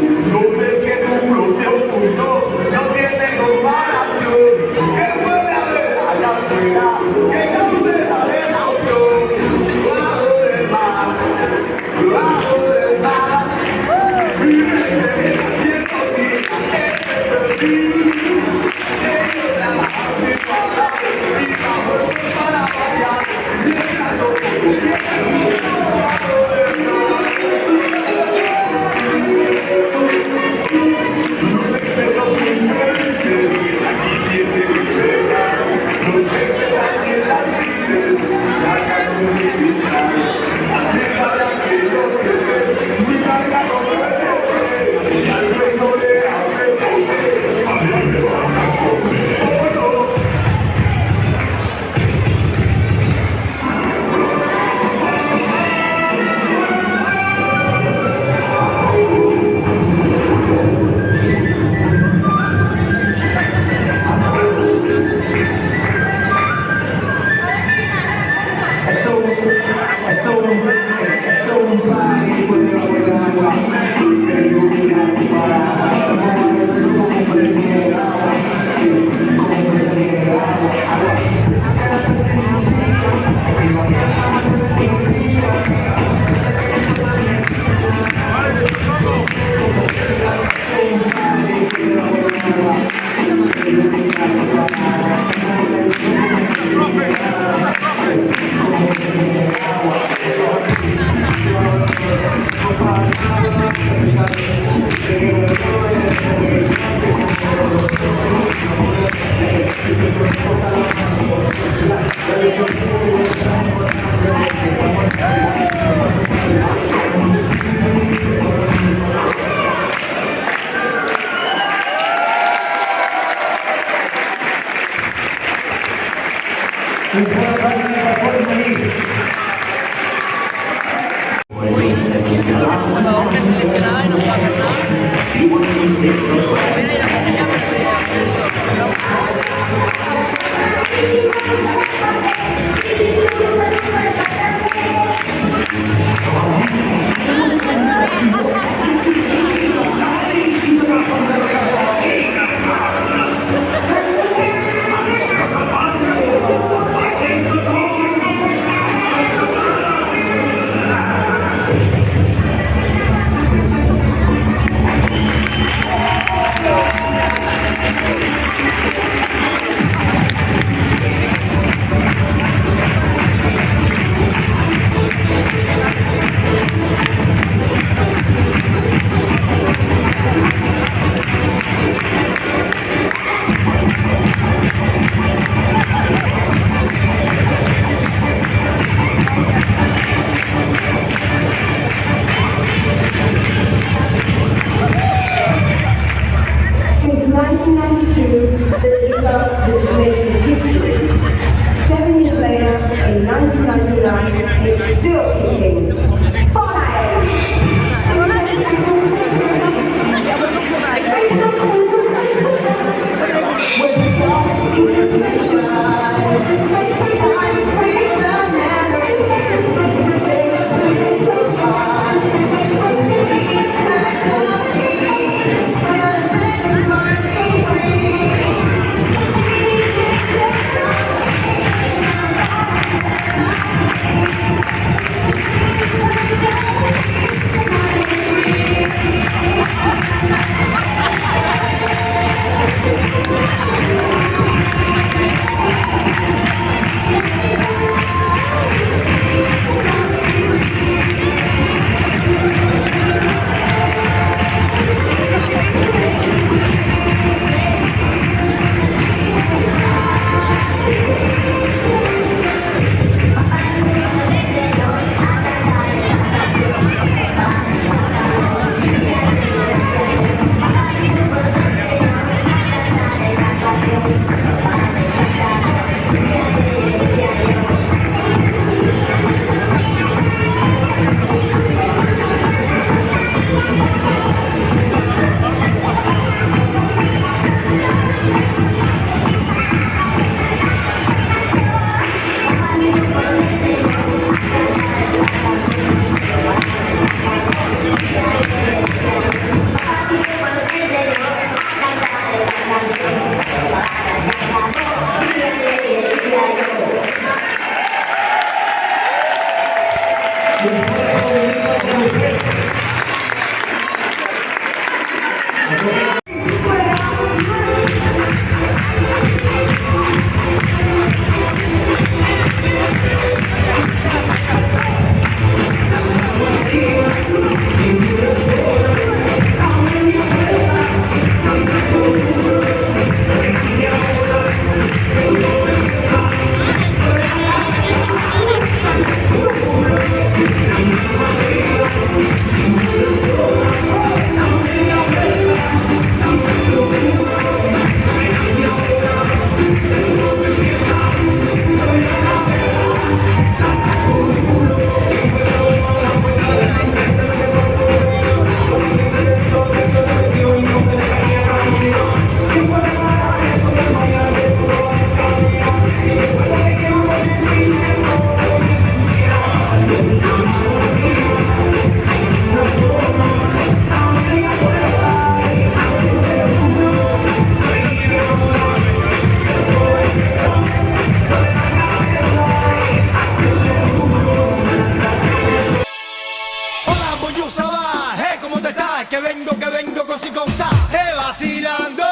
No sé que tu flow sea oculto, no tiene comparación. Que puede haber allá afuera, que cause la emoción. Bajo del mar, bajo del mar. Mi mente siento que es de ti. Que vengo con si con sa, vacilando.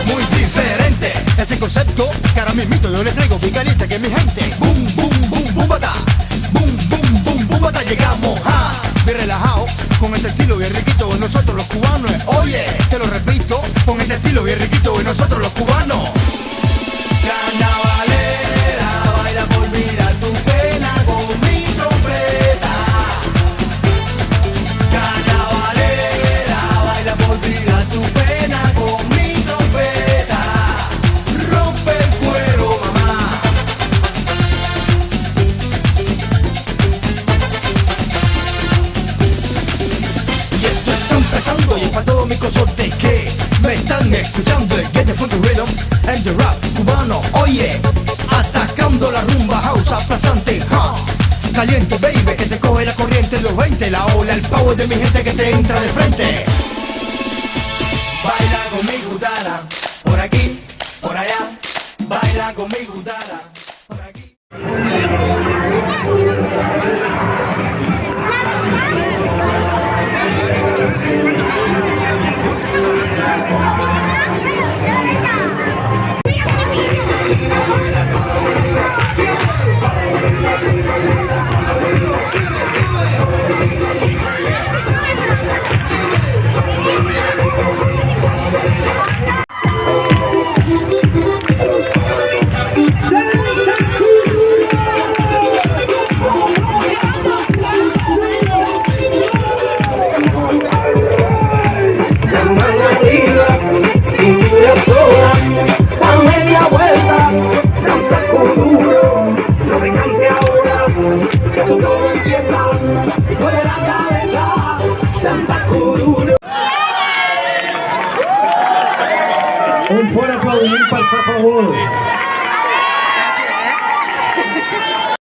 Muy diferente ese concepto que ahora mismito yo le traigo bien caliente que mi gente. Boom, boom, boom, boom, bata. Boom, boom, boom, boom, bata. Llegamos a bien relajado con este estilo bien riquito de nosotros los cubanos. Oye, te lo repito, con este estilo bien riquito de nosotros los cubanos. Carnavalera, baila por olvidar tu pena con mi trompeta. Carnavalera, baila por olvidar tu pena con mi trompeta. Rompe el cuero, mamá. Y esto está empezando y es para todos mis consortes que me están escuchando. El Get the Funky Rhythm and the Rap cubano. Oye, atacando la rumba house aplazante, caliente, baby, que te coge la corriente de los 20. La ola, el power de mi gente que te entra de frente. Baila con mi gutana, por aquí, por allá. Baila con mi gutana, por aquí. Un fuerte aplauso, por favor.